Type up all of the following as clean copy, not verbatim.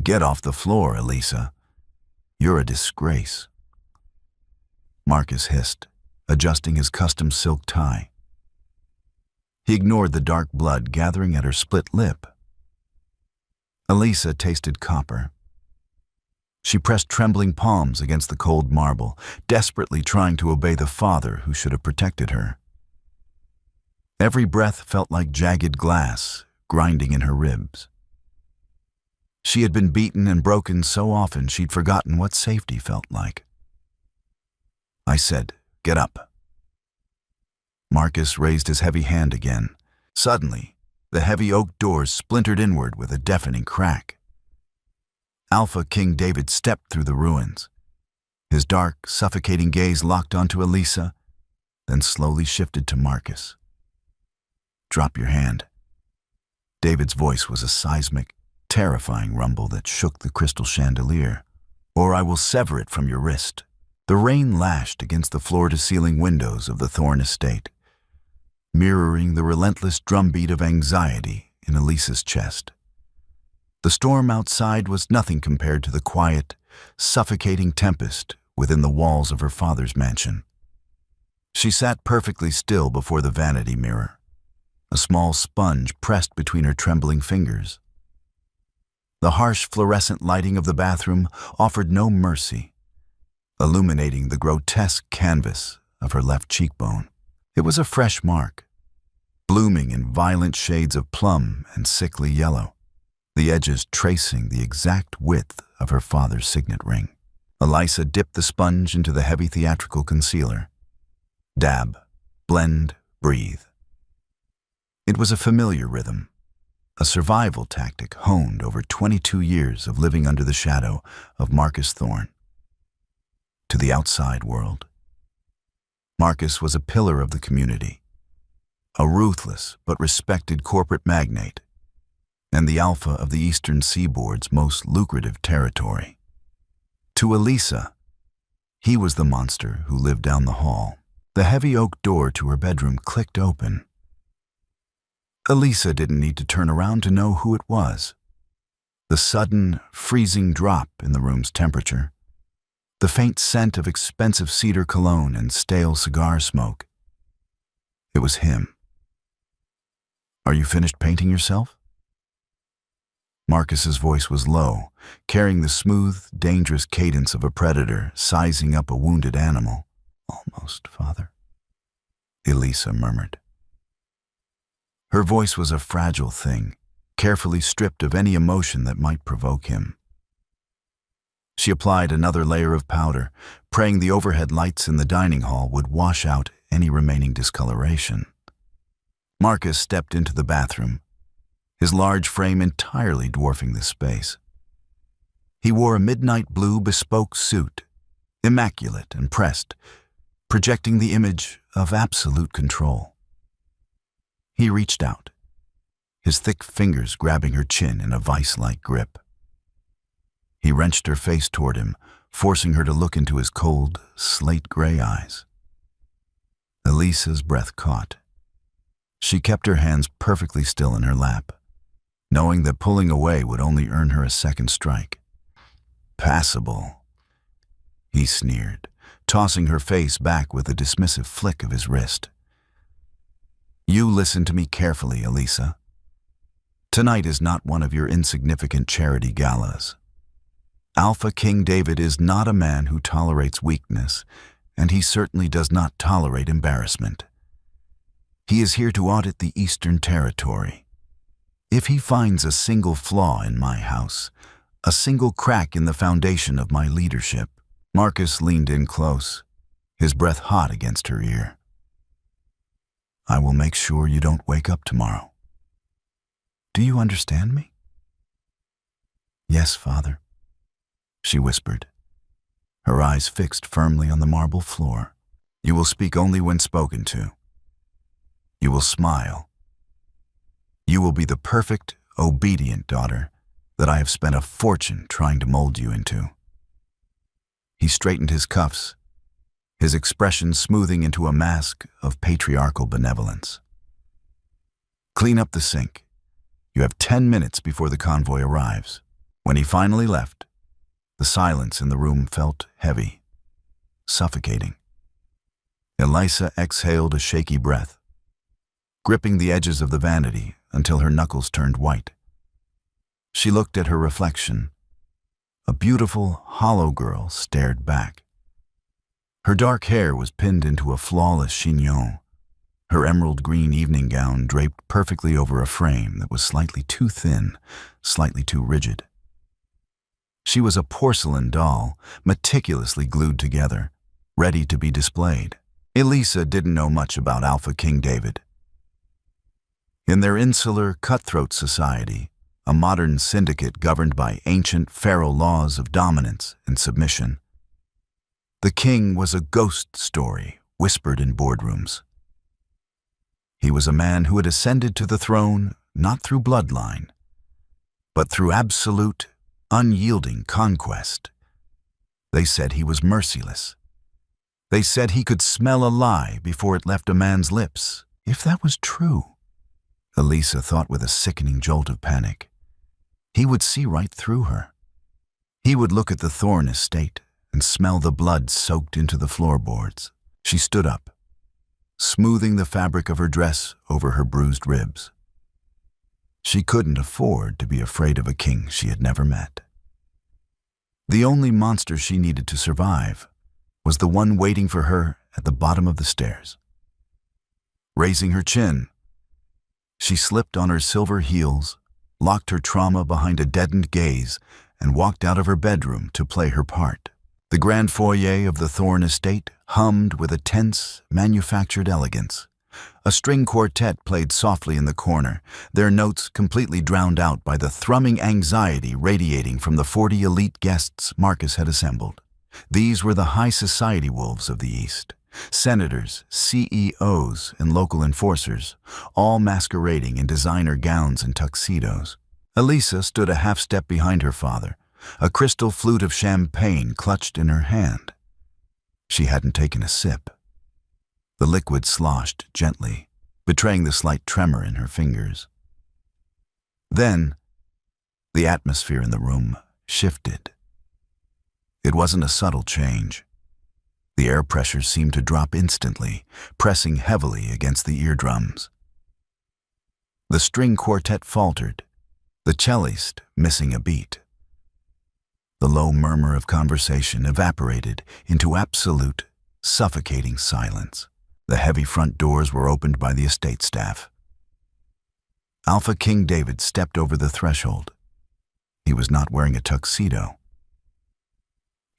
Get off the floor, Elisa. You're a disgrace. Marcus hissed, adjusting his custom silk tie. He ignored the dark blood gathering at her split lip. Elisa tasted copper. She pressed trembling palms against the cold marble, desperately trying to obey the father who should have protected her. Every breath felt like jagged glass, grinding in her ribs. She had been beaten and broken so often she'd forgotten what safety felt like. I said, "Get up." Marcus raised his heavy hand again. Suddenly, the heavy oak doors splintered inward with a deafening crack. Alpha King David stepped through the ruins. His dark, suffocating gaze locked onto Elisa, then slowly shifted to Marcus. "Drop your hand." David's voice was a seismic, terrifying rumble that shook the crystal chandelier. "Or I will sever it from your wrist." The rain lashed against the floor-to-ceiling windows of the Thorn estate, mirroring the relentless drumbeat of anxiety in Elisa's chest. The storm outside was nothing compared to the quiet, suffocating tempest within the walls of her father's mansion. She sat perfectly still before the vanity mirror, a small sponge pressed between her trembling fingers. The harsh fluorescent lighting of the bathroom offered no mercy, illuminating the grotesque canvas of her left cheekbone. It was a fresh mark, blooming in violent shades of plum and sickly yellow, the edges tracing the exact width of her father's signet ring. Elisa dipped the sponge into the heavy theatrical concealer. Dab, blend, breathe. It was a familiar rhythm, a survival tactic honed over 22 years of living under the shadow of Marcus Thorn. To the outside world, Marcus was a pillar of the community, a ruthless but respected corporate magnate, and the alpha of the eastern seaboard's most lucrative territory. To Elisa, he was the monster who lived down the hall. The heavy oak door to her bedroom clicked open. Elisa didn't need to turn around to know who it was. The sudden, freezing drop in the room's temperature, the faint scent of expensive cedar cologne and stale cigar smoke. It was him. "Are you finished painting yourself?" Marcus's voice was low, carrying the smooth, dangerous cadence of a predator sizing up a wounded animal. "Almost, Father," Elisa murmured. Her voice was a fragile thing, carefully stripped of any emotion that might provoke him. She applied another layer of powder, praying the overhead lights in the dining hall would wash out any remaining discoloration. Marcus stepped into the bathroom, his large frame entirely dwarfing the space. He wore a midnight blue bespoke suit, immaculate and pressed, projecting the image of absolute control. He reached out, his thick fingers grabbing her chin in a vice-like grip. He wrenched her face toward him, forcing her to look into his cold, slate-gray eyes. Elisa's breath caught. She kept her hands perfectly still in her lap, knowing that pulling away would only earn her a second strike. "Passable," he sneered, tossing her face back with a dismissive flick of his wrist. "You listen to me carefully, Elisa. Tonight is not one of your insignificant charity galas. Alpha King David is not a man who tolerates weakness, and he certainly does not tolerate embarrassment. He is here to audit the Eastern Territory. If he finds a single flaw in my house, a single crack in the foundation of my leadership." Marcus leaned in close, his breath hot against her ear. "I will make sure you don't wake up tomorrow. Do you understand me?" "Yes, Father," she whispered, her eyes fixed firmly on the marble floor. "You will speak only when spoken to. You will smile. You will be the perfect, obedient daughter that I have spent a fortune trying to mold you into." He straightened his cuffs, his expression smoothing into a mask of patriarchal benevolence. "Clean up the sink. You have 10 minutes before the convoy arrives." When he finally left, the silence in the room felt heavy, suffocating. Elisa exhaled a shaky breath, gripping the edges of the vanity until her knuckles turned white. She looked at her reflection. A beautiful, hollow girl stared back. Her dark hair was pinned into a flawless chignon, her emerald green evening gown draped perfectly over a frame that was slightly too thin, slightly too rigid. She was a porcelain doll, meticulously glued together, ready to be displayed. Elisa didn't know much about Alpha King David. In their insular, cutthroat society, a modern syndicate governed by ancient pharaoh laws of dominance and submission, the king was a ghost story whispered in boardrooms. He was a man who had ascended to the throne not through bloodline, but through absolute, unyielding conquest. They said he was merciless. They said he could smell a lie before it left a man's lips. If that was true, Elisa thought with a sickening jolt of panic, he would see right through her. He would look at the Thorn estate and smell the blood soaked into the floorboards. She stood up, smoothing the fabric of her dress over her bruised ribs. She couldn't afford to be afraid of a king she had never met. The only monster she needed to survive was the one waiting for her at the bottom of the stairs. Raising her chin, she slipped on her silver heels, locked her trauma behind a deadened gaze, and walked out of her bedroom to play her part. The grand foyer of the Thorn estate hummed with a tense, manufactured elegance. A string quartet played softly in the corner, their notes completely drowned out by the thrumming anxiety radiating from the 40 elite guests Marcus had assembled. These were the high society wolves of the East, senators, CEOs, and local enforcers, all masquerading in designer gowns and tuxedos. Elisa stood a half step behind her father, a crystal flute of champagne clutched in her hand. She hadn't taken a sip. The liquid sloshed gently, betraying the slight tremor in her fingers. Then, the atmosphere in the room shifted. It wasn't a subtle change. The air pressure seemed to drop instantly, pressing heavily against the eardrums. The string quartet faltered, the cellist missing a beat. The low murmur of conversation evaporated into absolute, suffocating silence. The heavy front doors were opened by the estate staff. Alpha King David stepped over the threshold. He was not wearing a tuxedo.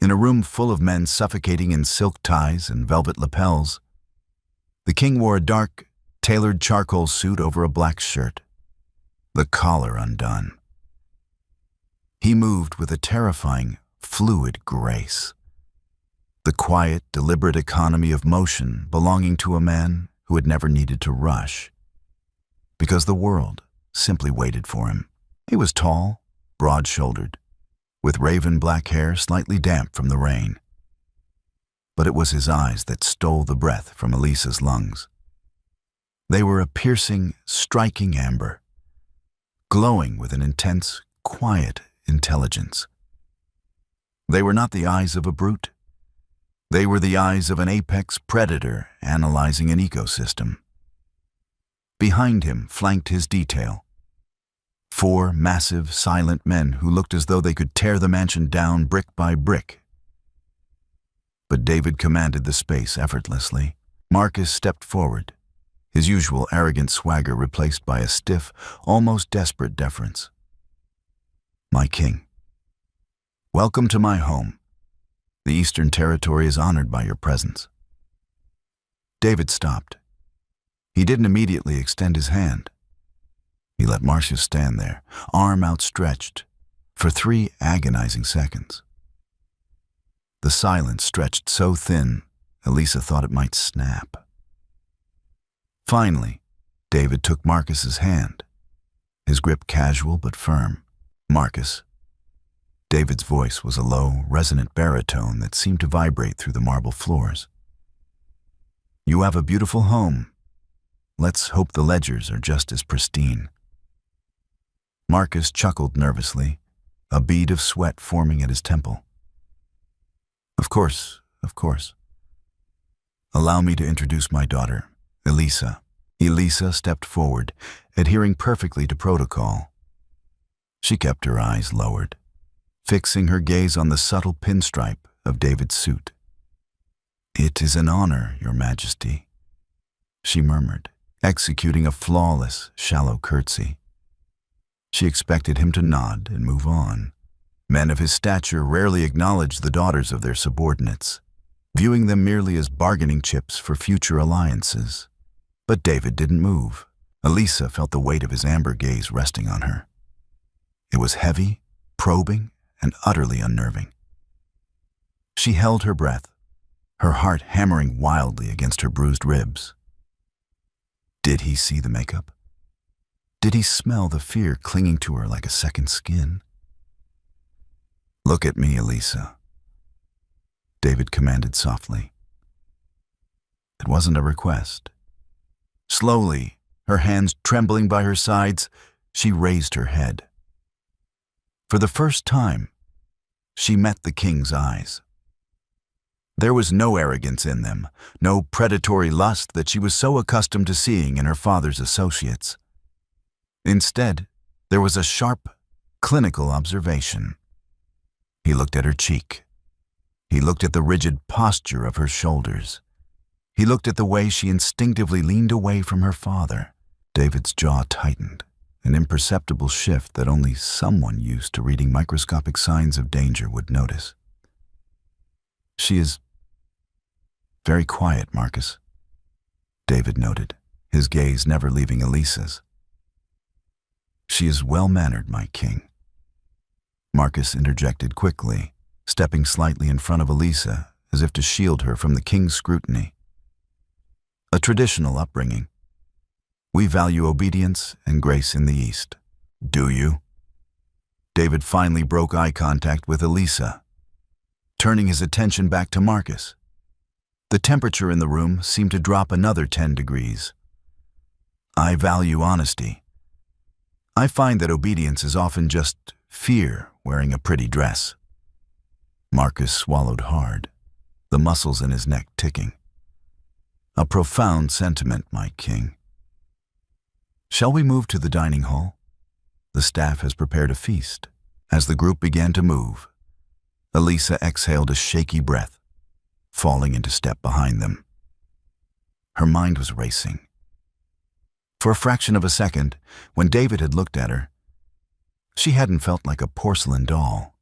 In a room full of men suffocating in silk ties and velvet lapels, the king wore a dark, tailored charcoal suit over a black shirt, the collar undone. He moved with a terrifying, fluid grace, the quiet, deliberate economy of motion belonging to a man who had never needed to rush, because the world simply waited for him. He was tall, broad-shouldered, with raven black hair slightly damp from the rain. But it was his eyes that stole the breath from Elisa's lungs. They were a piercing, striking amber, glowing with an intense, quiet intelligence. They were not the eyes of a brute. They were the eyes of an apex predator analyzing an ecosystem. Behind him flanked his detail. 4 massive, silent men who looked as though they could tear the mansion down brick by brick. But David commanded the space effortlessly. Marcus stepped forward, his usual arrogant swagger replaced by a stiff, almost desperate deference. "My king, welcome to my home. The Eastern Territory is honored by your presence." David stopped. He didn't immediately extend his hand. He let Marcus stand there, arm outstretched, for 3 agonizing seconds. The silence stretched so thin, Elisa thought it might snap. Finally, David took Marcus's hand, his grip casual but firm. "Marcus." David's voice was a low, resonant baritone that seemed to vibrate through the marble floors. "You have a beautiful home. Let's hope the ledgers are just as pristine." Marcus chuckled nervously, a bead of sweat forming at his temple. Of course, of course. Allow me to introduce my daughter, Elisa. Elisa stepped forward, adhering perfectly to protocol. She kept her eyes lowered, fixing her gaze on the subtle pinstripe of David's suit. "It is an honor, Your Majesty," she murmured, executing a flawless, shallow curtsy. She expected him to nod and move on. Men of his stature rarely acknowledge the daughters of their subordinates, viewing them merely as bargaining chips for future alliances. But David didn't move. Elisa felt the weight of his amber gaze resting on her. It was heavy, probing, and utterly unnerving. She held her breath, her heart hammering wildly against her bruised ribs. Did he see the makeup? Did he smell the fear clinging to her like a second skin? "Look at me, Elisa," David commanded softly. It wasn't a request. Slowly, her hands trembling by her sides, she raised her head. For the first time, she met the king's eyes. There was no arrogance in them, no predatory lust that she was so accustomed to seeing in her father's associates. Instead, there was a sharp, clinical observation. He looked at her cheek. He looked at the rigid posture of her shoulders. He looked at the way she instinctively leaned away from her father. David's jaw tightened, an imperceptible shift that only someone used to reading microscopic signs of danger would notice. "She is very quiet, Marcus," David noted, his gaze never leaving Elisa's. "She is well-mannered, my king." Marcus interjected quickly, stepping slightly in front of Elisa as if to shield her from the king's scrutiny. "A traditional upbringing. We value obedience and grace in the East." "Do you?" David finally broke eye contact with Elisa, turning his attention back to Marcus. The temperature in the room seemed to drop another 10 degrees. "I value honesty. I find that obedience is often just fear wearing a pretty dress." Marcus swallowed hard, the muscles in his neck ticking. "A profound sentiment, my king. Shall we move to the dining hall? The staff has prepared a feast." As the group began to move, Elisa exhaled a shaky breath, falling into step behind them. Her mind was racing. For a fraction of a second, when David had looked at her, she hadn't felt like a porcelain doll.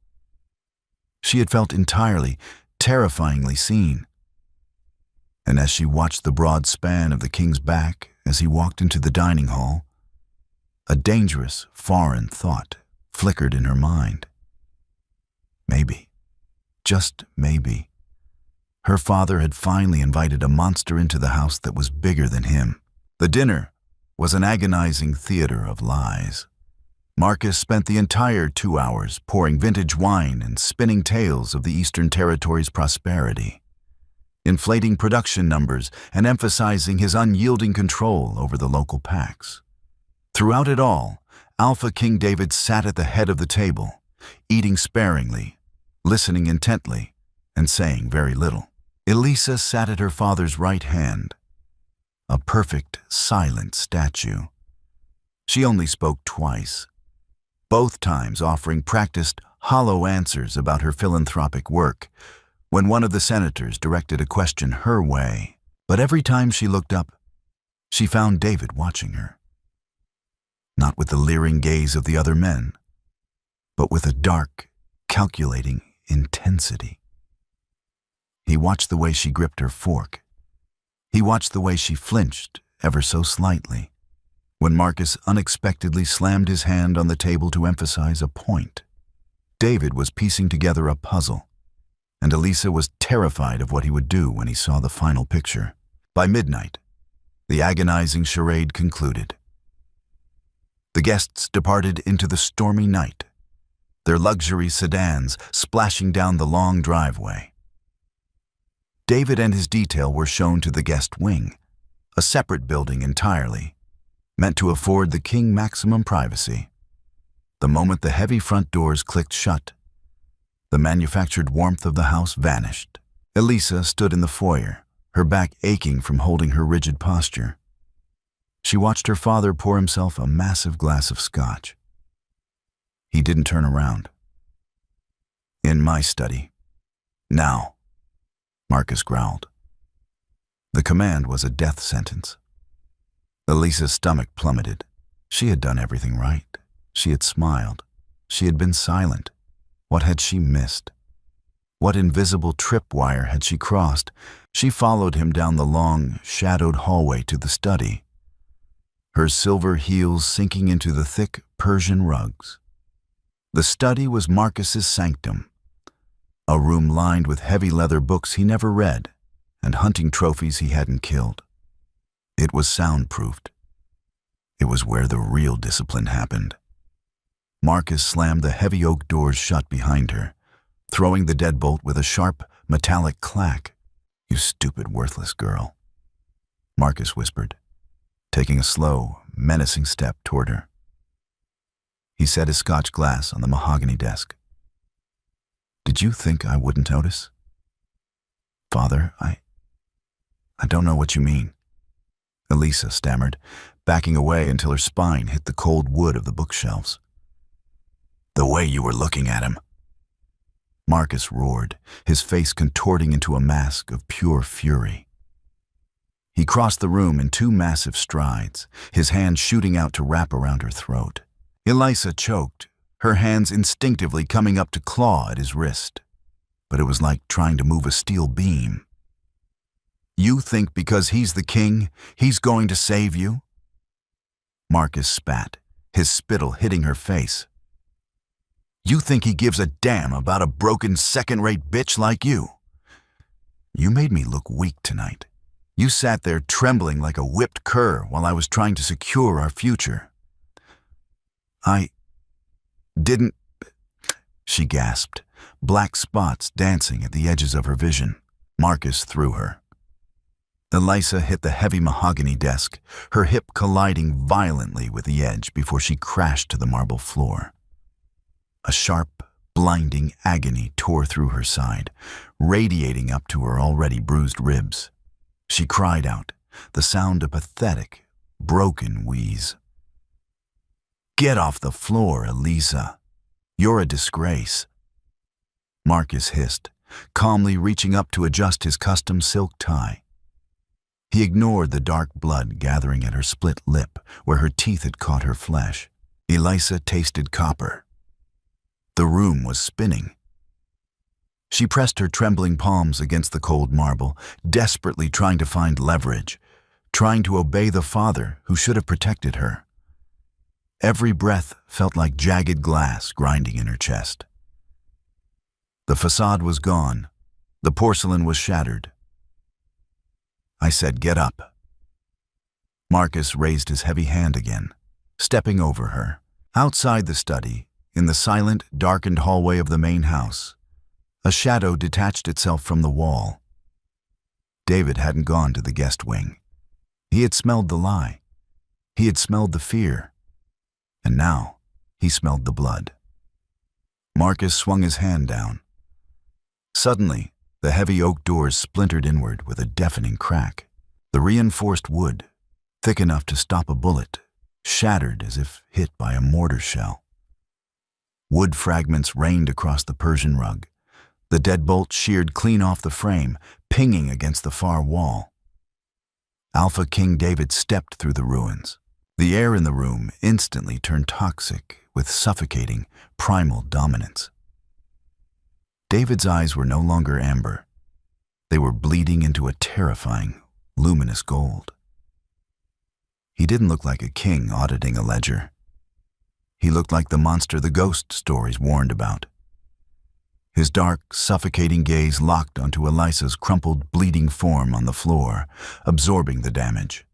She had felt entirely, terrifyingly seen. And as she watched the broad span of the king's back as he walked into the dining hall, a dangerous, foreign thought flickered in her mind. Maybe, just maybe, her father had finally invited a monster into the house that was bigger than him. The dinner was an agonizing theater of lies. Marcus spent the entire 2 hours pouring vintage wine and spinning tales of the Eastern Territory's prosperity, inflating production numbers and emphasizing his unyielding control over the local packs. Throughout it all, Alpha King David sat at the head of the table, eating sparingly, listening intently, and saying very little. Elisa sat at her father's right hand, a perfect, silent statue. She only spoke twice, both times offering practiced, hollow answers about her philanthropic work, when one of the senators directed a question her way. But every time she looked up, she found David watching her. Not with the leering gaze of the other men, but with a dark, calculating intensity. He watched the way she gripped her fork. He watched the way she flinched, ever so slightly, when Marcus unexpectedly slammed his hand on the table to emphasize a point. David was piecing together a puzzle, and Elisa was terrified of what he would do when he saw the final picture. By midnight, the agonizing charade concluded. The guests departed into the stormy night, their luxury sedans splashing down the long driveway. David and his detail were shown to the guest wing, a separate building entirely, meant to afford the king maximum privacy. The moment the heavy front doors clicked shut, the manufactured warmth of the house vanished. Elisa stood in the foyer, her back aching from holding her rigid posture. She watched her father pour himself a massive glass of scotch. He didn't turn around. "In my study. Now," Marcus growled. The command was a death sentence. Elisa's stomach plummeted. She had done everything right. She had smiled. She had been silent. What had she missed? What invisible tripwire had she crossed? She followed him down the long, shadowed hallway to the study, her silver heels sinking into the thick Persian rugs. The study was Marcus's sanctum, a room lined with heavy leather books he never read and hunting trophies he hadn't killed. It was soundproofed. It was where the real discipline happened. Marcus slammed the heavy oak doors shut behind her, throwing the deadbolt with a sharp, metallic clack. "You stupid, worthless girl," Marcus whispered, taking a slow, menacing step toward her. He set his scotch glass on the mahogany desk. "Did you think I wouldn't notice?" "Father, I don't know what you mean," Elisa stammered, backing away until her spine hit the cold wood of the bookshelves. "The way you were looking at him," Marcus roared, his face contorting into a mask of pure fury. He crossed the room in 2 massive strides, his hand shooting out to wrap around her throat. Elisa choked, her hands instinctively coming up to claw at his wrist. But it was like trying to move a steel beam. "You think because he's the king, he's going to save you?" Marcus spat, his spittle hitting her face. "You think he gives a damn about a broken second-rate bitch like you? You made me look weak tonight. You sat there trembling like a whipped cur while I was trying to secure our future." "I didn't," she gasped, black spots dancing at the edges of her vision. Marcus threw her. Elisa hit the heavy mahogany desk, her hip colliding violently with the edge before she crashed to the marble floor. A sharp, blinding agony tore through her side, radiating up to her already bruised ribs. She cried out, the sound a pathetic, broken wheeze. "Get off the floor, Elisa. You're a disgrace," Marcus hissed, calmly reaching up to adjust his custom silk tie. He ignored the dark blood gathering at her split lip where her teeth had caught her flesh. Elisa tasted copper. The room was spinning. She pressed her trembling palms against the cold marble, desperately trying to find leverage, trying to obey the father who should have protected her. Every breath felt like jagged glass grinding in her chest. The facade was gone. The porcelain was shattered. "I said, get up." Marcus raised his heavy hand again, stepping over her. Outside the study, in the silent, darkened hallway of the main house, a shadow detached itself from the wall. David hadn't gone to the guest wing. He had smelled the lie. He had smelled the fear. And now he smelled the blood. Marcus swung his hand down. Suddenly, the heavy oak doors splintered inward with a deafening crack. The reinforced wood, thick enough to stop a bullet, shattered as if hit by a mortar shell. Wood fragments rained across the Persian rug. The deadbolt sheared clean off the frame, pinging against the far wall. Alpha King David stepped through the ruins. The air in the room instantly turned toxic with suffocating, primal dominance. David's eyes were no longer amber. They were bleeding into a terrifying, luminous gold. He didn't look like a king auditing a ledger. He looked like the monster the ghost stories warned about. His dark, suffocating gaze locked onto Elisa's crumpled, bleeding form on the floor, absorbing the damage.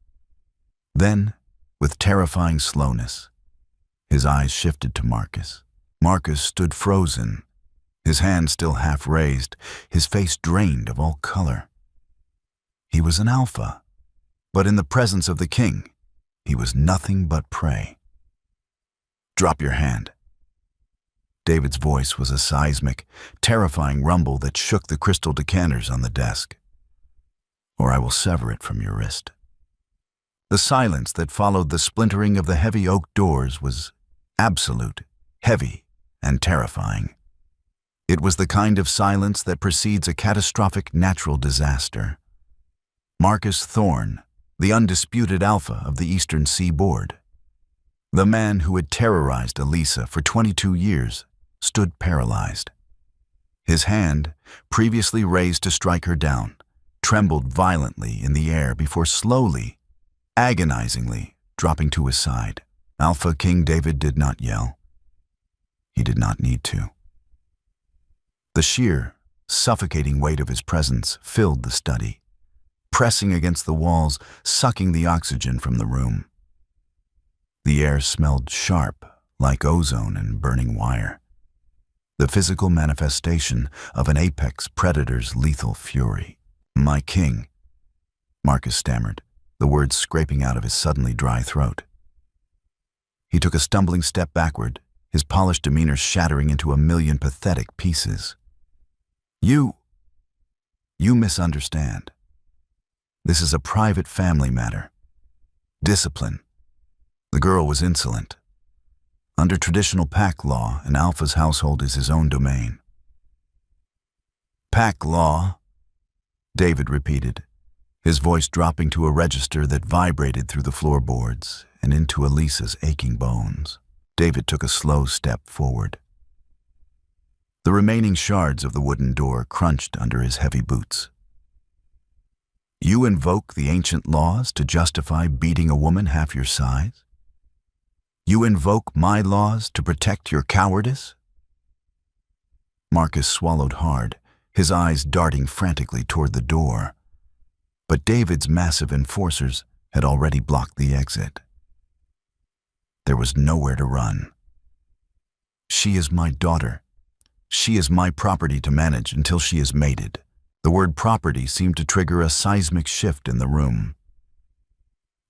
Then, with terrifying slowness, his eyes shifted to Marcus. Marcus stood frozen, his hand still half raised, his face drained of all color. He was an alpha, but in the presence of the king, he was nothing but prey. "Drop your hand," David's voice was a seismic, terrifying rumble that shook the crystal decanters on the desk. "Or I will sever it from your wrist." The silence that followed the splintering of the heavy oak doors was absolute, heavy, and terrifying. It was the kind of silence that precedes a catastrophic natural disaster. Marcus Thorne, the undisputed alpha of the Eastern Seaboard, the man who had terrorized Elisa for 22 years, stood paralyzed. His hand, previously raised to strike her down, trembled violently in the air before slowly, agonizingly dropping to his side. Alpha King David did not yell. He did not need to. The sheer, suffocating weight of his presence filled the study, pressing against the walls, sucking the oxygen from the room. The air smelled sharp, like ozone and burning wire, the physical manifestation of an apex predator's lethal fury. "My king," Marcus stammered, the words scraping out of his suddenly dry throat. He took a stumbling step backward, his polished demeanor shattering into a million pathetic pieces. You misunderstand. This is a private family matter. Discipline." The girl was insolent. Under traditional pack law, an alpha's household is his own domain. "Pack law," David repeated, his voice dropping to a register that vibrated through the floorboards and into Elisa's aching bones. David took a slow step forward. The remaining shards of the wooden door crunched under his heavy boots. "You invoke the ancient laws to justify beating a woman half your size? You invoke my laws to protect your cowardice?" Marcus swallowed hard, his eyes darting frantically toward the door. But David's massive enforcers had already blocked the exit. There was nowhere to run. "She is my daughter. She is my property to manage until she is mated." The word property seemed to trigger a seismic shift in the room.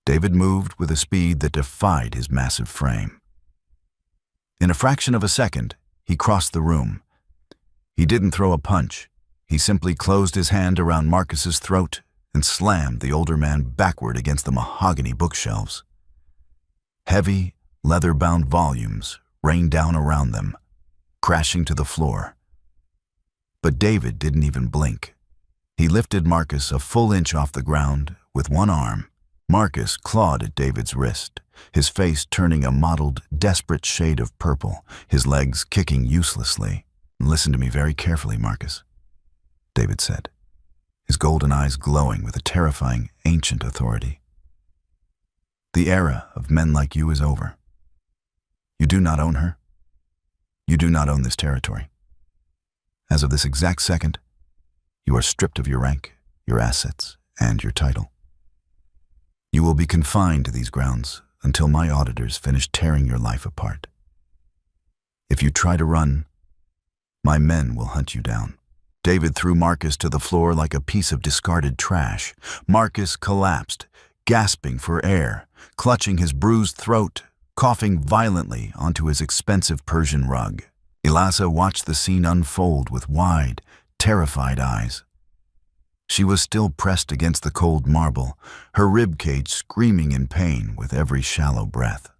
David moved with a speed that defied his massive frame. In a fraction of a second, he crossed the room. He didn't throw a punch. He simply closed his hand around Marcus's throat and slammed the older man backward against the mahogany bookshelves. Heavy, leather-bound volumes rained down around them, crashing to the floor. But David didn't even blink. He lifted Marcus a full inch off the ground with one arm. Marcus clawed at David's wrist, his face turning a mottled, desperate shade of purple, his legs kicking uselessly. "Listen to me very carefully, Marcus," David said, his golden eyes glowing with a terrifying, ancient authority. "The era of men like you is over. You do not own her. You do not own this territory. As of this exact second, you are stripped of your rank, your assets, and your title. You will be confined to these grounds until my auditors finish tearing your life apart. If you try to run, my men will hunt you down." David threw Marcus to the floor like a piece of discarded trash. Marcus collapsed, gasping for air, clutching his bruised throat, coughing violently onto his expensive Persian rug. Elisa watched the scene unfold with wide, terrified eyes. She was still pressed against the cold marble, her ribcage screaming in pain with every shallow breath.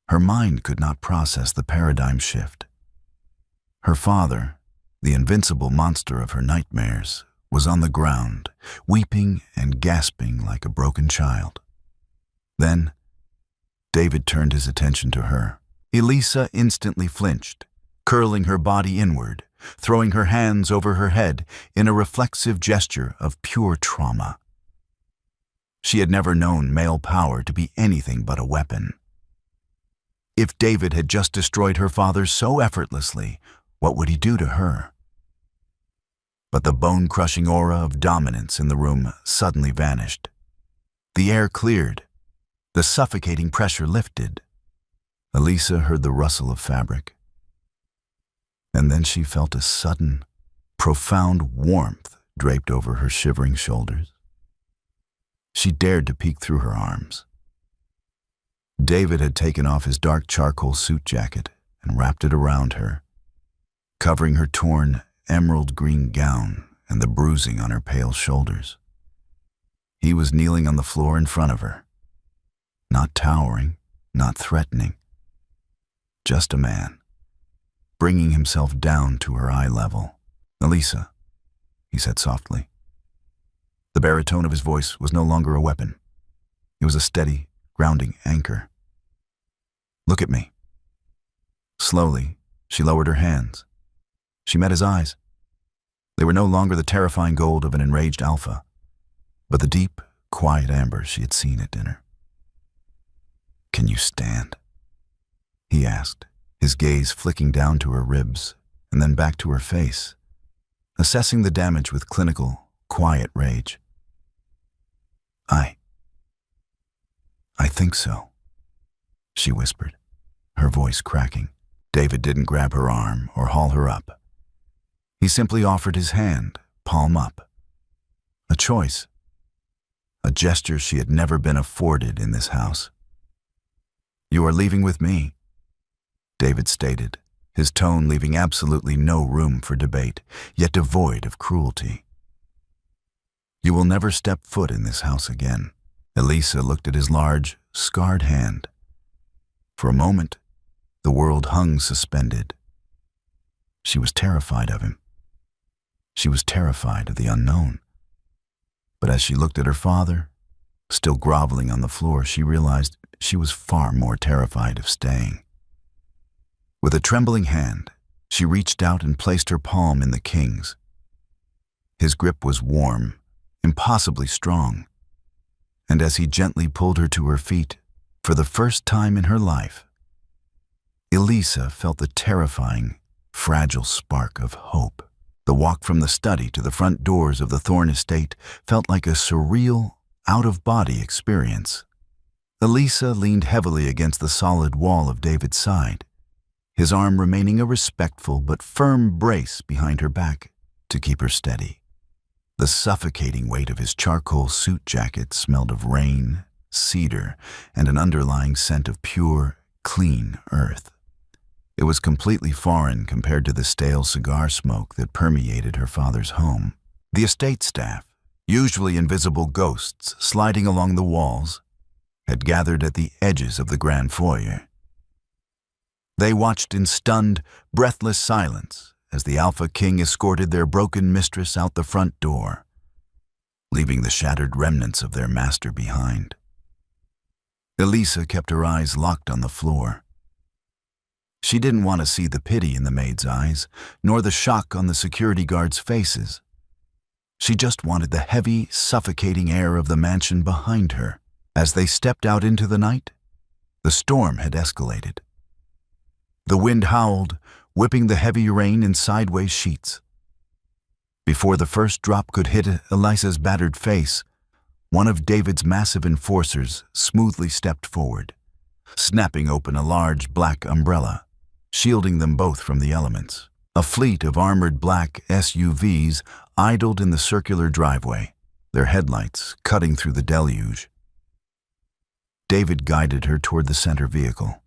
Her mind could not process the paradigm shift. Her father, the invincible monster of her nightmares, was on the ground, weeping and gasping like a broken child. Then, David turned his attention to her. Elisa instantly flinched, curling her body inward, throwing her hands over her head in a reflexive gesture of pure trauma. She had never known male power to be anything but a weapon. If David had just destroyed her father so effortlessly, what would he do to her? But the bone-crushing aura of dominance in the room suddenly vanished. The air cleared. The suffocating pressure lifted. Elisa heard the rustle of fabric. And then she felt a sudden, profound warmth draped over her shivering shoulders. She dared to peek through her arms. David had taken off his dark charcoal suit jacket and wrapped it around her, covering her torn emerald green gown and the bruising on her pale shoulders. He was kneeling on the floor in front of her, not towering, not threatening, just a man, bringing himself down to her eye level. "Elisa," he said softly. The baritone of his voice was no longer a weapon. It was a steady, grounding anchor. "Look at me." Slowly, she lowered her hands. She met his eyes. They were no longer the terrifying gold of an enraged alpha, but the deep, quiet amber she had seen at dinner. "Can you stand?" he asked, his gaze flicking down to her ribs and then back to her face, assessing the damage with clinical, quiet rage. I think so," she whispered, her voice cracking. David didn't grab her arm or haul her up. He simply offered his hand, palm up. A choice. A gesture she had never been afforded in this house. "You are leaving with me," David stated, his tone leaving absolutely no room for debate, yet devoid of cruelty. "You will never step foot in this house again." Elisa looked at his large, scarred hand. For a moment, the world hung suspended. She was terrified of him. She was terrified of the unknown. But as she looked at her father, still groveling on the floor, she realized she was far more terrified of staying. With a trembling hand, she reached out and placed her palm in the king's. His grip was warm, impossibly strong, and as he gently pulled her to her feet, for the first time in her life, Elisa felt the terrifying, fragile spark of hope. The walk from the study to the front doors of the Thorne estate felt like a surreal, out-of-body experience. Elisa leaned heavily against the solid wall of David's side, his arm remaining a respectful but firm brace behind her back to keep her steady. The suffocating weight of his charcoal suit jacket smelled of rain, cedar, and an underlying scent of pure, clean earth. It was completely foreign compared to the stale cigar smoke that permeated her father's home. The estate staff, usually invisible ghosts sliding along the walls, had gathered at the edges of the grand foyer. They watched in stunned, breathless silence as the Alpha King escorted their broken mistress out the front door, leaving the shattered remnants of their master behind. Elisa kept her eyes locked on the floor. She didn't want to see the pity in the maid's eyes, nor the shock on the security guards' faces. She just wanted the heavy, suffocating air of the mansion behind her. As they stepped out into the night, the storm had escalated. The wind howled, whipping the heavy rain in sideways sheets. Before the first drop could hit Elisa's battered face, one of David's massive enforcers smoothly stepped forward, snapping open a large black umbrella, shielding them both from the elements. A fleet of armored black SUVs idled in the circular driveway, their headlights cutting through the deluge. David guided her toward the center vehicle.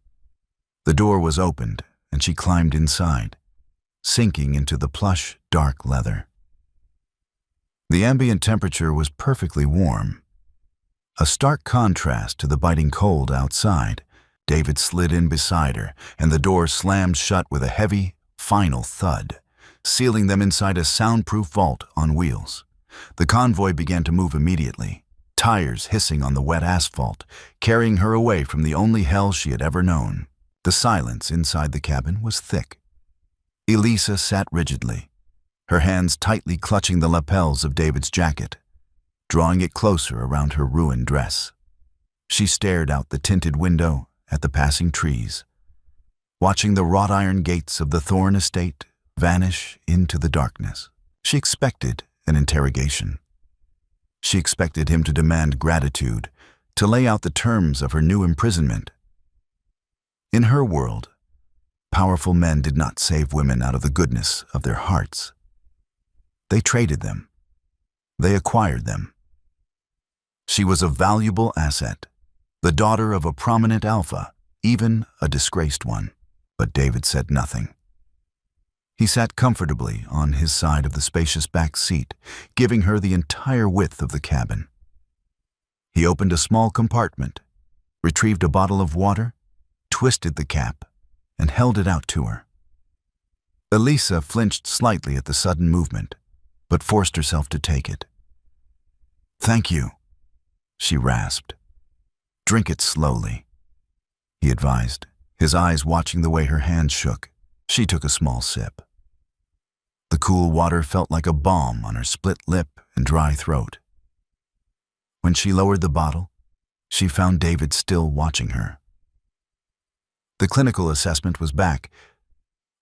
The door was opened, and she climbed inside, sinking into the plush, dark leather. The ambient temperature was perfectly warm, a stark contrast to the biting cold outside. David slid in beside her, and the door slammed shut with a heavy, final thud, sealing them inside a soundproof vault on wheels. The convoy began to move immediately, tires hissing on the wet asphalt, carrying her away from the only hell she had ever known. The silence inside the cabin was thick. Elisa sat rigidly, her hands tightly clutching the lapels of David's jacket, drawing it closer around her ruined dress. She stared out the tinted window at the passing trees, watching the wrought iron gates of the Thorne estate vanish into the darkness. She expected an interrogation. She expected him to demand gratitude, to lay out the terms of her new imprisonment. In her world, powerful men did not save women out of the goodness of their hearts. They traded them. They acquired them. She was a valuable asset, the daughter of a prominent alpha, even a disgraced one. But David said nothing. He sat comfortably on his side of the spacious back seat, giving her the entire width of the cabin. He opened a small compartment, retrieved a bottle of water, twisted the cap, and held it out to her. Elisa flinched slightly at the sudden movement, but forced herself to take it. "Thank you," she rasped. "Drink it slowly," he advised, his eyes watching the way her hand shook. She took a small sip. The cool water felt like a balm on her split lip and dry throat. When she lowered the bottle, she found David still watching her. The clinical assessment was back,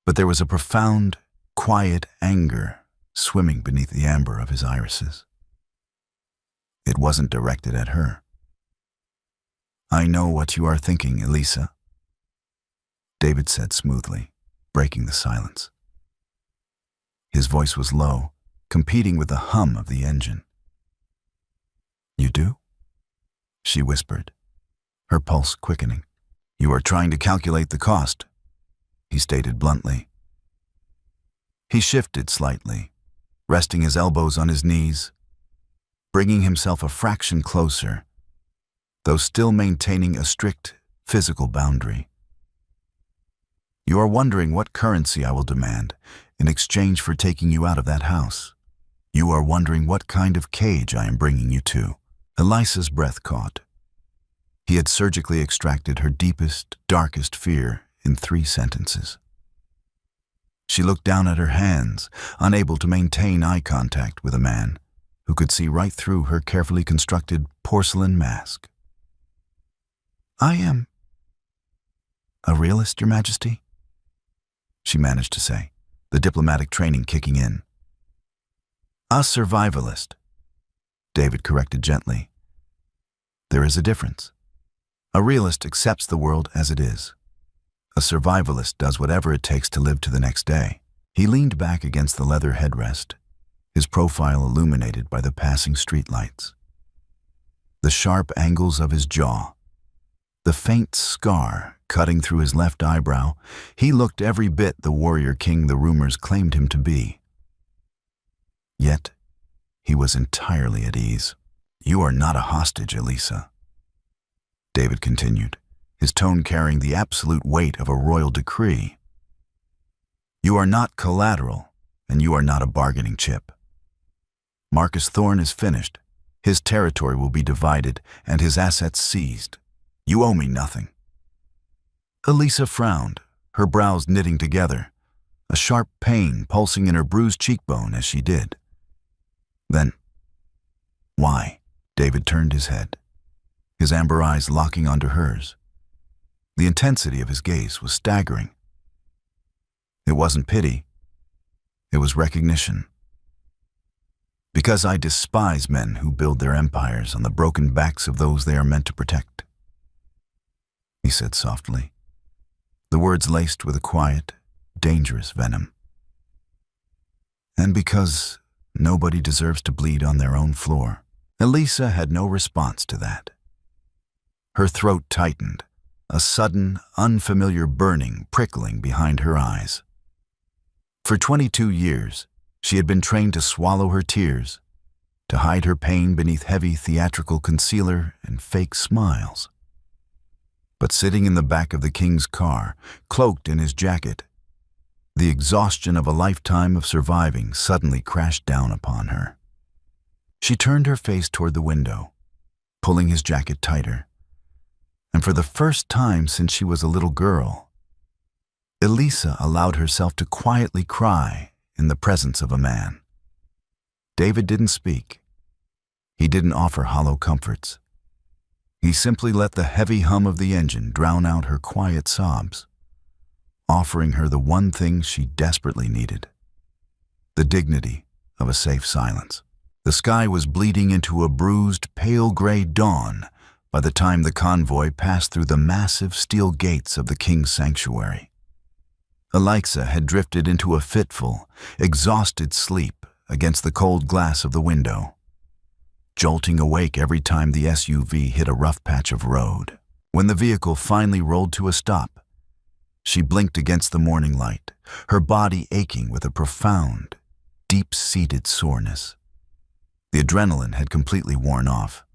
but there was a profound, quiet anger swimming beneath the amber of his irises. It wasn't directed at her. "I know what you are thinking, Elisa," David said smoothly, breaking the silence. His voice was low, competing with the hum of the engine. "You do?" she whispered, her pulse quickening. "You are trying to calculate the cost," he stated bluntly. He shifted slightly, resting his elbows on his knees, bringing himself a fraction closer, though still maintaining a strict physical boundary. "You are wondering what currency I will demand in exchange for taking you out of that house. You are wondering what kind of cage I am bringing you to." Elisa's breath caught. He had surgically extracted her deepest, darkest fear in 3 sentences. She looked down at her hands, unable to maintain eye contact with a man who could see right through her carefully constructed porcelain mask. "I am a realist, Your Majesty," she managed to say, the diplomatic training kicking in. "A survivalist," David corrected gently. "There is a difference. A realist accepts the world as it is. A survivalist does whatever it takes to live to the next day." He leaned back against the leather headrest, his profile illuminated by the passing streetlights. The sharp angles of his jaw, the faint scar cutting through his left eyebrow, he looked every bit the warrior king the rumors claimed him to be. Yet, he was entirely at ease. "You are not a hostage, Elisa," David continued, his tone carrying the absolute weight of a royal decree. "You are not collateral, and you are not a bargaining chip. Marcus Thorne is finished. His territory will be divided and his assets seized. You owe me nothing." Elisa frowned, her brows knitting together, a sharp pain pulsing in her bruised cheekbone as she did. "Then, why?" David turned his head, his amber eyes locking onto hers. The intensity of his gaze was staggering. It wasn't pity. It was recognition. "Because I despise men who build their empires on the broken backs of those they are meant to protect," he said softly, the words laced with a quiet, dangerous venom. "And because nobody deserves to bleed on their own floor." Elisa had no response to that. Her throat tightened, a sudden, unfamiliar burning prickling behind her eyes. For 22 years, she had been trained to swallow her tears, to hide her pain beneath heavy theatrical concealer and fake smiles. But sitting in the back of the king's car, cloaked in his jacket, the exhaustion of a lifetime of surviving suddenly crashed down upon her. She turned her face toward the window, pulling his jacket tighter. And for the first time since she was a little girl, Elisa allowed herself to quietly cry in the presence of a man. David didn't speak. He didn't offer hollow comforts. He simply let the heavy hum of the engine drown out her quiet sobs, offering her the one thing she desperately needed: the dignity of a safe silence. The sky was bleeding into a bruised, pale gray dawn by the time the convoy passed through the massive steel gates of the king's sanctuary. Elisa had drifted into a fitful, exhausted sleep against the cold glass of the window, jolting awake every time the SUV hit a rough patch of road. When the vehicle finally rolled to a stop, She blinked against the morning light, her body aching with a profound, deep-seated soreness. The adrenaline had completely worn off,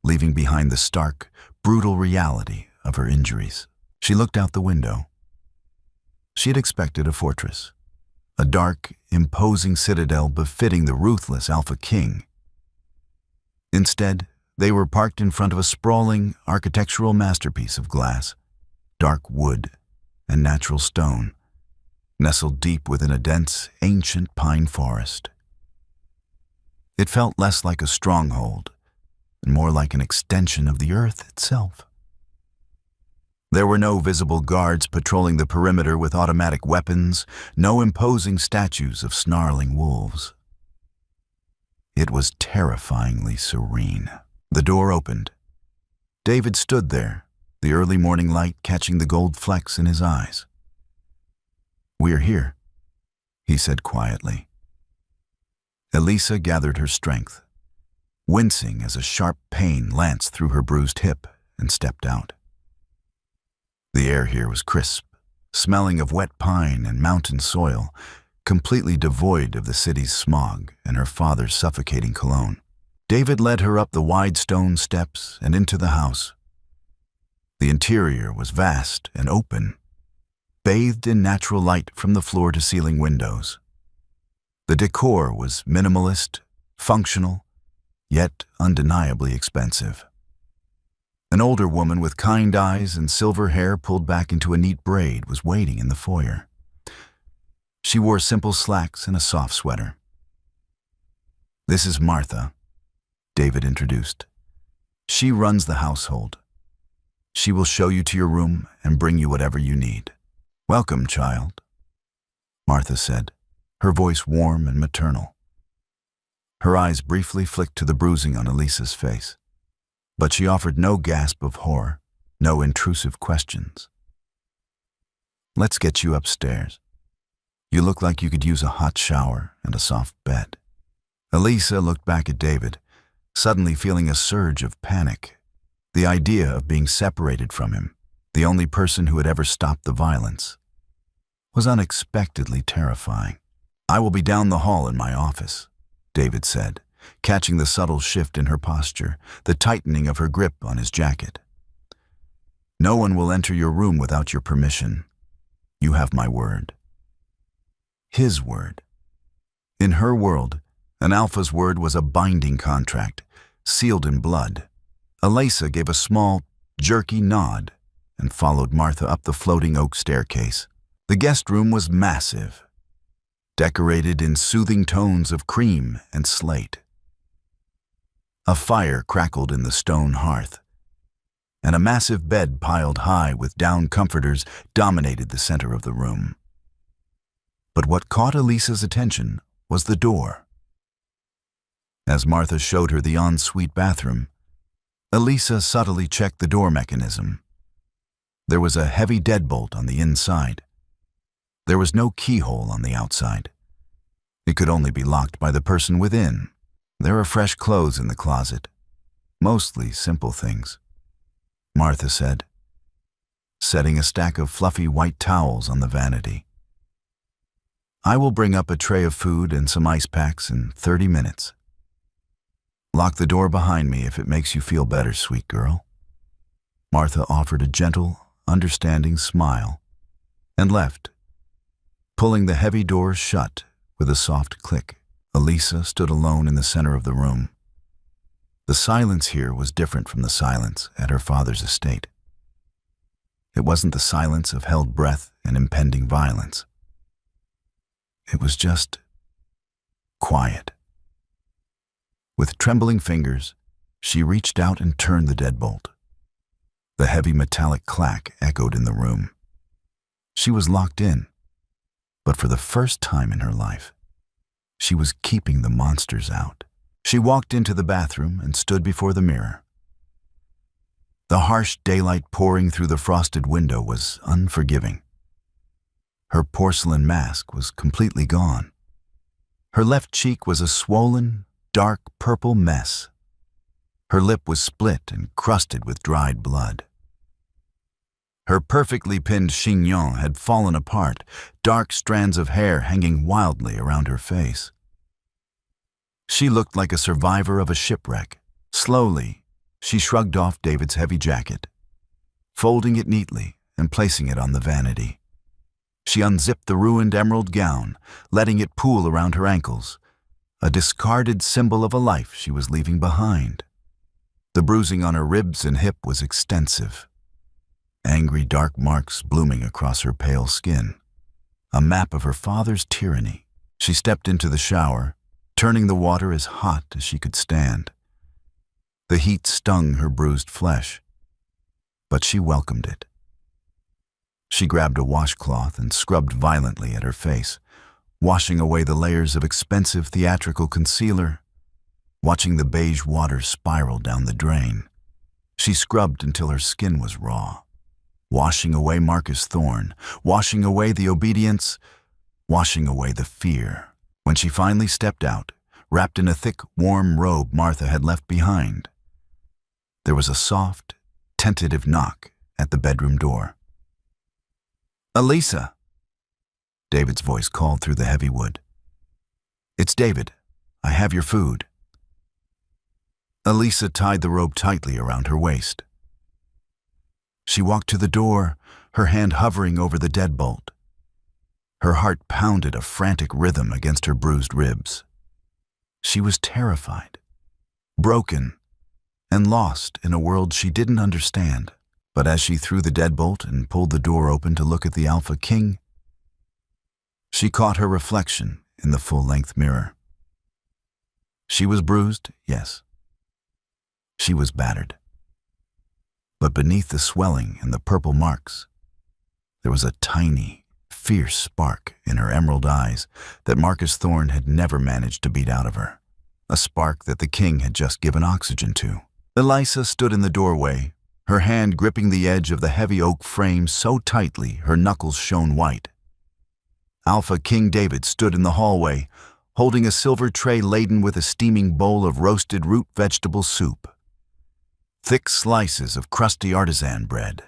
leaving behind the stark, brutal reality of her injuries. She looked out the window. She had expected a fortress, a dark, imposing citadel befitting the ruthless Alpha King. Instead, they were parked in front of a sprawling architectural masterpiece of glass, dark wood, and natural stone, nestled deep within a dense, ancient pine forest. It felt less like a stronghold and more like an extension of the earth itself. There were no visible guards patrolling the perimeter with automatic weapons, no imposing statues of snarling wolves. It was terrifyingly serene. The door opened. David stood there, the early morning light catching the gold flecks in his eyes. "We're here," he said quietly. Elisa gathered her strength, wincing as a sharp pain lanced through her bruised hip, and stepped out. The air here was crisp, smelling of wet pine and mountain soil, completely devoid of the city's smog and her father's suffocating cologne. David led her up the wide stone steps and into the house. The interior was vast and open, bathed in natural light from the floor-to-ceiling windows. The decor was minimalist, functional, yet undeniably expensive. An older woman with kind eyes and silver hair pulled back into a neat braid was waiting in the foyer. She wore simple slacks and a soft sweater. "This is Martha," David introduced. "She runs the household. She will show you to your room and bring you whatever you need." "Welcome, child," Martha said, her voice warm and maternal. Her eyes briefly flicked to the bruising on Elisa's face, but she offered no gasp of horror, no intrusive questions. "Let's get you upstairs. You look like you could use a hot shower and a soft bed." Elisa looked back at David, suddenly feeling a surge of panic. The idea of being separated from him, the only person who had ever stopped the violence, was unexpectedly terrifying. "I will be down the hall in my office," David said, catching the subtle shift in her posture, the tightening of her grip on his jacket. "No one will enter your room without your permission. You have my word." His word. In her world, an Alpha's word was a binding contract, sealed in blood. Elisa gave a small, jerky nod and followed Martha up the floating oak staircase. The guest room was massive, decorated in soothing tones of cream and slate. A fire crackled in the stone hearth, and a massive bed piled high with down comforters dominated the center of the room. But what caught Elisa's attention was the door. As Martha showed her the ensuite bathroom, Elisa subtly checked the door mechanism. There was a heavy deadbolt on the inside. There was no keyhole on the outside. It could only be locked by the person within. There are fresh clothes in the closet, mostly simple things, Martha said, setting a stack of fluffy white towels on the vanity. "I will bring up a tray of food and some ice packs in 30 minutes. Lock the door behind me if it makes you feel better, sweet girl." Martha offered a gentle, understanding smile and left, pulling the heavy doors shut with a soft click. Elisa stood alone in the center of the room. The silence here was different from the silence at her father's estate. It wasn't the silence of held breath and impending violence. It was just quiet. With trembling fingers, she reached out and turned the deadbolt. The heavy metallic clack echoed in the room. She was locked in, but for the first time in her life, she was keeping the monsters out. She walked into the bathroom and stood before the mirror. The harsh daylight pouring through the frosted window was unforgiving. Her porcelain mask was completely gone. Her left cheek was a swollen, dark purple mess. Her lip was split and crusted with dried blood. Her perfectly pinned chignon had fallen apart, dark strands of hair hanging wildly around her face. She looked like a survivor of a shipwreck. Slowly, she shrugged off David's heavy jacket, folding it neatly and placing it on the vanity. She unzipped the ruined emerald gown, letting it pool around her ankles, a discarded symbol of a life she was leaving behind. The bruising on her ribs and hip was extensive, angry dark marks blooming across her pale skin, a map of her father's tyranny. She stepped into the shower, turning the water as hot as she could stand. The heat stung her bruised flesh, but she welcomed it. She grabbed a washcloth and scrubbed violently at her face, washing away the layers of expensive theatrical concealer, watching the beige water spiral down the drain. She scrubbed until her skin was raw, washing away Marcus Thorne, washing away the obedience, washing away the fear. When she finally stepped out, wrapped in a thick, warm robe Martha had left behind, there was a soft, tentative knock at the bedroom door. "Elisa," David's voice called through the heavy wood. "It's David. I have your food." Elisa tied the robe tightly around her waist. She walked to the door, her hand hovering over the deadbolt. Her heart pounded a frantic rhythm against her bruised ribs. She was terrified, broken, and lost in a world she didn't understand. But as she threw the deadbolt and pulled the door open to look at the Alpha King, she caught her reflection in the full-length mirror. She was bruised, yes. She was battered. But beneath the swelling and the purple marks, there was a tiny, fierce spark in her emerald eyes that Marcus Thorne had never managed to beat out of her, a spark that the king had just given oxygen to. Elisa stood in the doorway, her hand gripping the edge of the heavy oak frame so tightly her knuckles shone white. Alpha King David stood in the hallway, holding a silver tray laden with a steaming bowl of roasted root vegetable soup, thick slices of crusty artisan bread,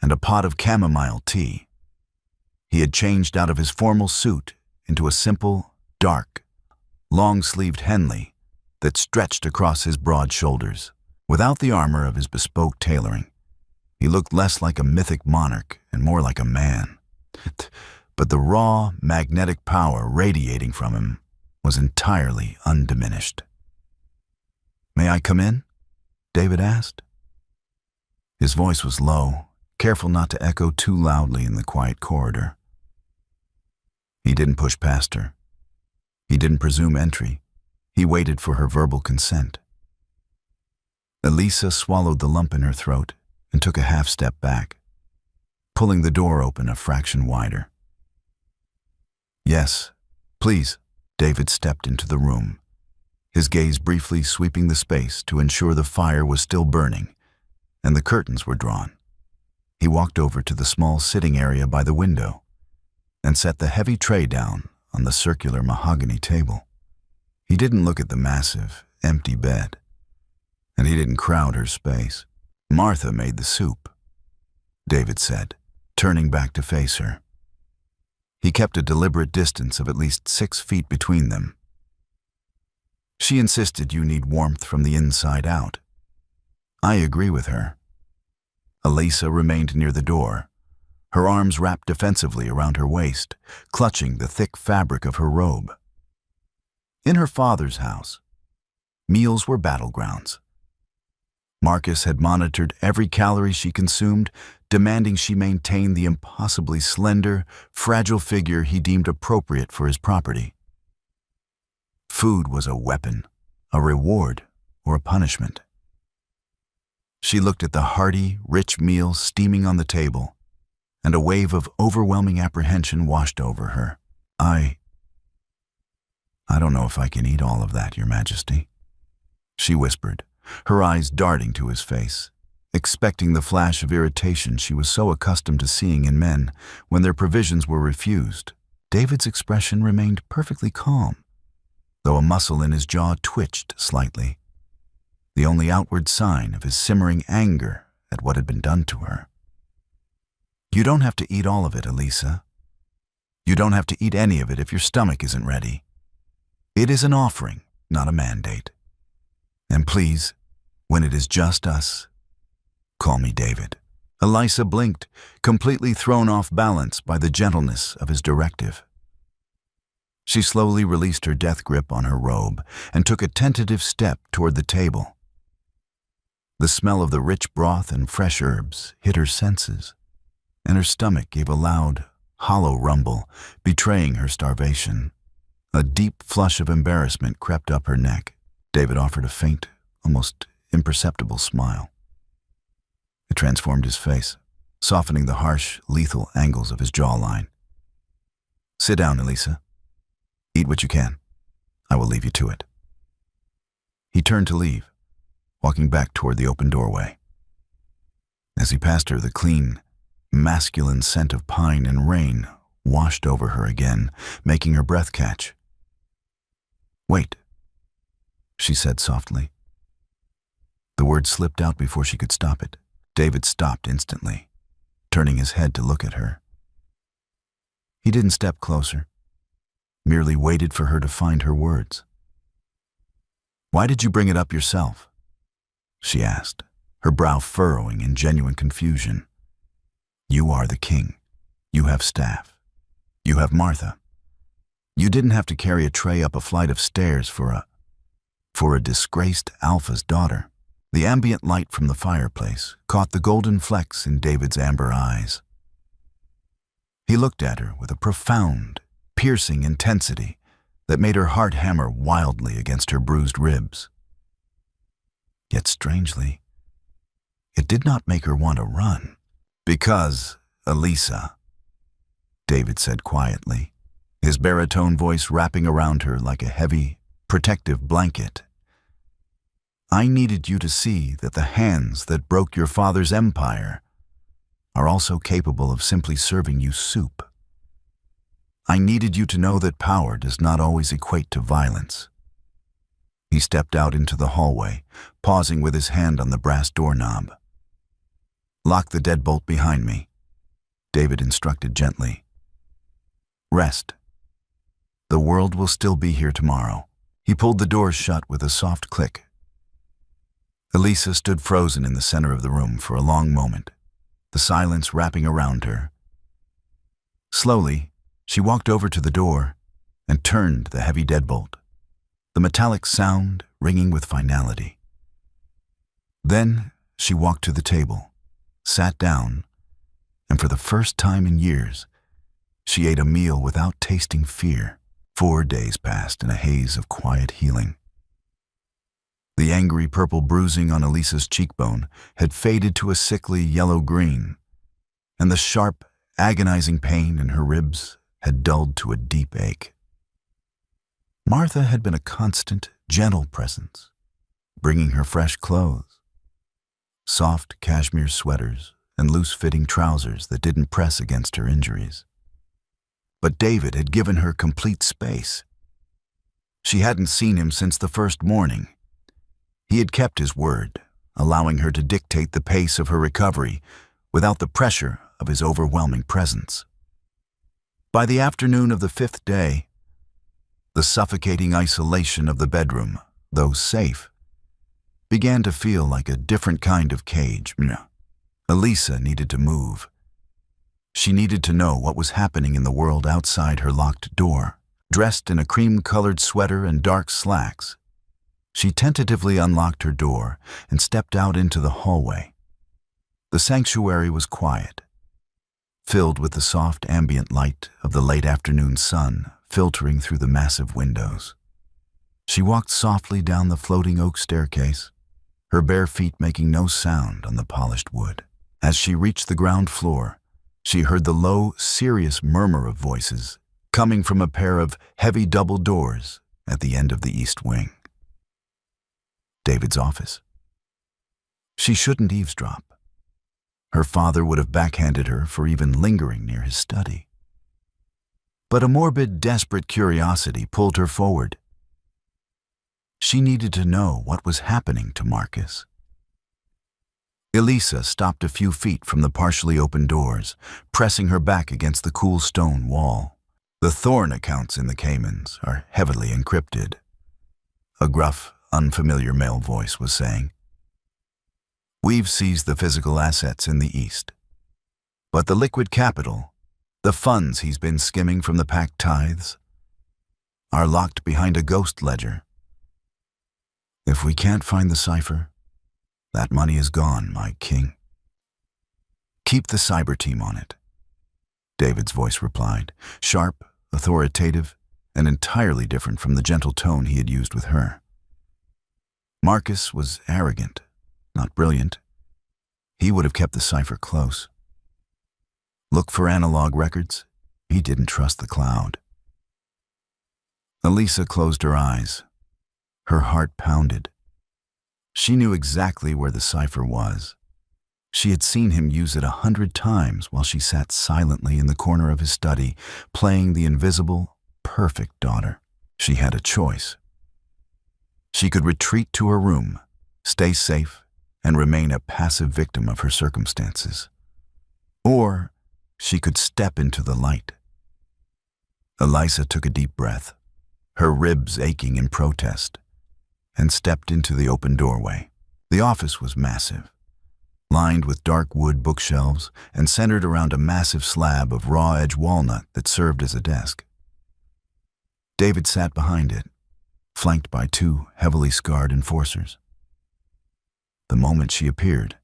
and a pot of chamomile tea. He had changed out of his formal suit into a simple, dark, long-sleeved Henley that stretched across his broad shoulders. Without the armor of his bespoke tailoring, he looked less like a mythic monarch and more like a man. But the raw, magnetic power radiating from him was entirely undiminished. "May I come in?" David asked. His voice was low, careful not to echo too loudly in the quiet corridor. He didn't push past her. He didn't presume entry. He waited for her verbal consent. Elisa swallowed the lump in her throat and took a half-step back, pulling the door open a fraction wider. "Yes, please." David stepped into the room, his gaze briefly sweeping the space to ensure the fire was still burning and the curtains were drawn. He walked over to the small sitting area by the window and set the heavy tray down on the circular mahogany table. He didn't look at the massive, empty bed, and he didn't crowd her space. "Martha made the soup," David said, turning back to face her. He kept a deliberate distance of at least 6 feet between them. "She insisted you need warmth from the inside out. I agree with her." Elisa remained near the door, her arms wrapped defensively around her waist, clutching the thick fabric of her robe. In her father's house, meals were battlegrounds. Marcus had monitored every calorie she consumed, demanding she maintain the impossibly slender, fragile figure he deemed appropriate for his property. Food was a weapon, a reward, or a punishment. She looked at the hearty, rich meal steaming on the table, and a wave of overwhelming apprehension washed over her. I don't know if I can eat all of that, Your Majesty," she whispered, her eyes darting to his face, expecting the flash of irritation she was so accustomed to seeing in men when their provisions were refused. David's expression remained perfectly calm, though a muscle in his jaw twitched slightly, the only outward sign of his simmering anger at what had been done to her. You don't have to eat all of it, Elisa. You don't have to eat any of it if your stomach isn't ready. It is an offering, not a mandate. And please, when it is just us, call me David." Elisa blinked, completely thrown off balance by the gentleness of his directive. She slowly released her death grip on her robe and took a tentative step toward the table. The smell of the rich broth and fresh herbs hit her senses, and her stomach gave a loud, hollow rumble, betraying her starvation. A deep flush of embarrassment crept up her neck. David offered a faint, almost imperceptible smile. It transformed his face, softening the harsh, lethal angles of his jawline. "Sit down, Elisa. Eat what you can. I will leave you to it." He turned to leave, walking back toward the open doorway. As he passed her, the clean, masculine scent of pine and rain washed over her again, making her breath catch. "Wait," she said softly. The word slipped out before she could stop it. David stopped instantly, turning his head to look at her. He didn't step closer, merely waited for her to find her words. "Why did you bring it up yourself?" she asked, her brow furrowing in genuine confusion. "You are the king. You have staff. You have Martha. You didn't have to carry a tray up a flight of stairs for a disgraced alpha's daughter." The ambient light from the fireplace caught the golden flecks in David's amber eyes. He looked at her with a profound, piercing intensity that made her heart hammer wildly against her bruised ribs. Yet strangely, it did not make her want to run. "Because, Elisa," David said quietly, his baritone voice wrapping around her like a heavy, protective blanket, "I needed you to see that the hands that broke your father's empire are also capable of simply serving you soup. I needed you to know that power does not always equate to violence." He stepped out into the hallway, pausing with his hand on the brass doorknob. "Lock the deadbolt behind me," David instructed gently. "Rest. The world will still be here tomorrow." He pulled the doors shut with a soft click. Elisa stood frozen in the center of the room for a long moment, the silence wrapping around her. Slowly, she walked over to the door and turned the heavy deadbolt, the metallic sound ringing with finality. Then she walked to the table, sat down, and for the first time in years, she ate a meal without tasting fear. 4 days passed in a haze of quiet healing. The angry purple bruising on Elisa's cheekbone had faded to a sickly yellow-green, and the sharp, agonizing pain in her ribs had dulled to a deep ache. Martha had been a constant, gentle presence, bringing her fresh clothes, soft cashmere sweaters and loose-fitting trousers that didn't press against her injuries. But David had given her complete space. She hadn't seen him since the first morning. He had kept his word, allowing her to dictate the pace of her recovery without the pressure of his overwhelming presence. By the afternoon of the 5th day, the suffocating isolation of the bedroom, though safe, began to feel like a different kind of cage. Elisa needed to move. She needed to know what was happening in the world outside her locked door. Dressed in a cream-colored sweater and dark slacks, she tentatively unlocked her door and stepped out into the hallway. The sanctuary was quiet, filled with the soft ambient light of the late afternoon sun filtering through the massive windows. She walked softly down the floating oak staircase, her bare feet making no sound on the polished wood. As she reached the ground floor, she heard the low, serious murmur of voices coming from a pair of heavy double doors at the end of the east wing. David's office. She shouldn't eavesdrop. Her father would have backhanded her for even lingering near his study. But a morbid, desperate curiosity pulled her forward. She needed to know what was happening to Marcus. Elisa stopped a few feet from the partially open doors, pressing her back against the cool stone wall. The Thorn accounts in the Caymans are heavily encrypted, a gruff, unfamiliar male voice was saying. We've seized the physical assets in the east, but the liquid capital, the funds he's been skimming from the packed tithes, are locked behind a ghost ledger. If we can't find the cipher, that money is gone, my king. Keep the cyber team on it, David's voice replied, sharp, authoritative, and entirely different from the gentle tone he had used with her. Marcus was arrogant, not brilliant. He would have kept the cipher close. Look for analog records. He didn't trust the cloud. Elisa closed her eyes. Her heart pounded. She knew exactly where the cipher was. She had seen him use it 100 times while she sat silently in the corner of his study, playing the invisible, perfect daughter. She had a choice. She could retreat to her room, stay safe, and remain a passive victim of her circumstances. Or she could step into the light. Elisa took a deep breath, her ribs aching in protest, and stepped into the open doorway. The office was massive, lined with dark wood bookshelves and centered around a massive slab of raw-edge walnut that served as a desk. David sat behind it, flanked by 2 heavily scarred enforcers. The moment she appeared,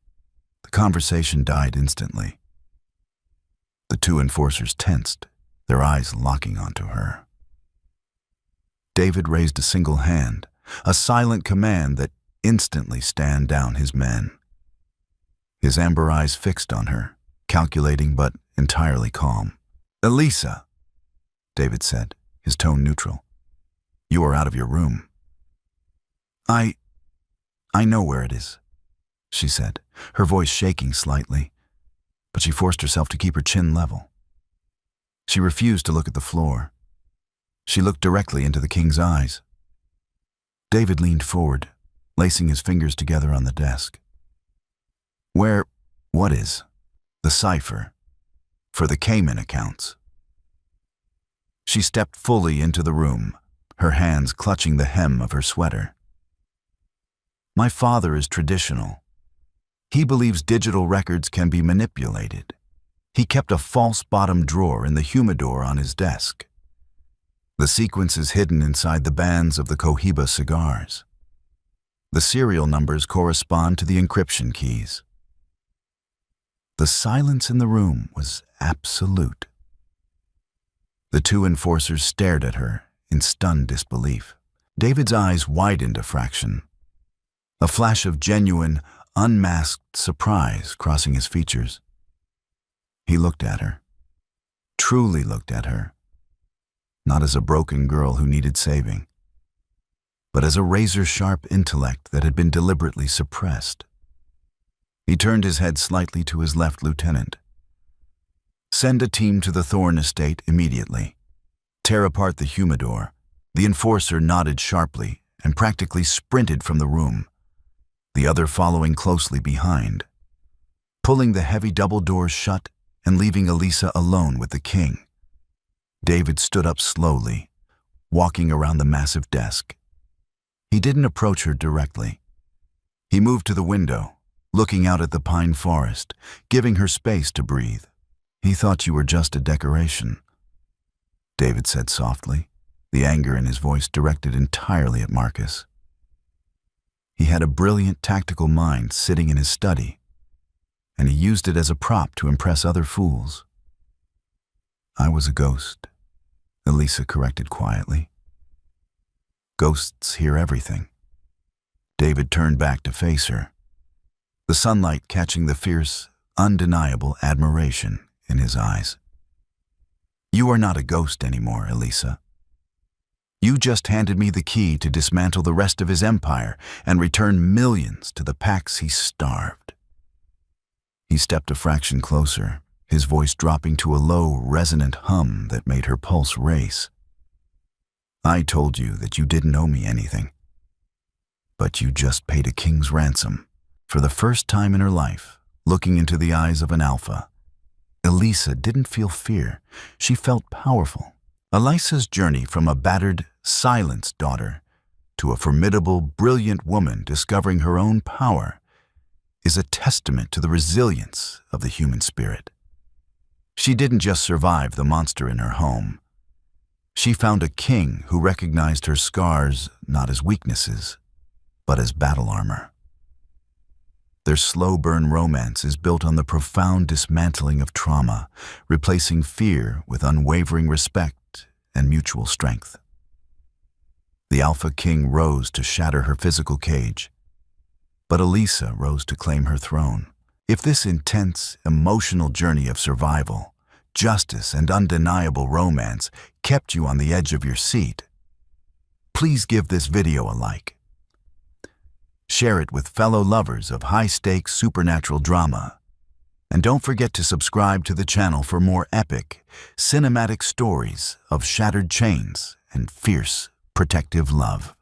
the conversation died instantly. The 2 enforcers tensed, their eyes locking onto her. David raised a single hand, a silent command that instantly stand down his men. His amber eyes fixed on her, calculating but entirely calm. "Elisa," David said, his tone neutral. "You are out of your room." I know where it is," she said, her voice shaking slightly, but she forced herself to keep her chin level. She refused to look at the floor. She looked directly into the king's eyes. David leaned forward, lacing his fingers together on the desk. What is? The cipher. For the Cayman accounts." She stepped fully into the room, her hands clutching the hem of her sweater. "My father is traditional. He believes digital records can be manipulated. He kept a false bottom drawer in the humidor on his desk. The sequence is hidden inside the bands of the Cohiba cigars. The serial numbers correspond to the encryption keys." The silence in the room was absolute. The 2 enforcers stared at her in stunned disbelief. David's eyes widened a fraction, a flash of genuine, unmasked surprise crossing his features. He looked at her, truly looked at her, not as a broken girl who needed saving, but as a razor-sharp intellect that had been deliberately suppressed. He turned his head slightly to his left lieutenant. "Send a team to the Thorn estate immediately. Tear apart the humidor." The enforcer nodded sharply and practically sprinted from the room, the other following closely behind, pulling the heavy double doors shut and leaving Elisa alone with the king. David stood up slowly, walking around the massive desk. He didn't approach her directly. He moved to the window, looking out at the pine forest, giving her space to breathe. "He thought you were just a decoration," David said softly, the anger in his voice directed entirely at Marcus. He had a brilliant tactical mind sitting in his study, and he used it as a prop to impress other fools. "I was a ghost," Elisa corrected quietly. "Ghosts hear everything." David turned back to face her, the sunlight catching the fierce, undeniable admiration in his eyes. "You are not a ghost anymore, Elisa. You just handed me the key to dismantle the rest of his empire and return millions to the packs he starved." He stepped a fraction closer, his voice dropping to a low, resonant hum that made her pulse race. "I told you that you didn't owe me anything, but you just paid a king's ransom. For the first time in her life, looking into the eyes of an alpha, Elisa didn't feel fear. She felt powerful. Elisa's journey from a battered, silenced daughter to a formidable, brilliant woman discovering her own power is a testament to the resilience of the human spirit. She didn't just survive the monster in her home. She found a king who recognized her scars not as weaknesses, but as battle armor. Their slow-burn romance is built on the profound dismantling of trauma, replacing fear with unwavering respect and mutual strength. The Alpha King rose to shatter her physical cage, but Elisa rose to claim her throne. If this intense, emotional journey of survival, justice, and undeniable romance kept you on the edge of your seat, please give this video a like. Share it with fellow lovers of high-stakes supernatural drama. And don't forget to subscribe to the channel for more epic, cinematic stories of shattered chains and fierce, protective love.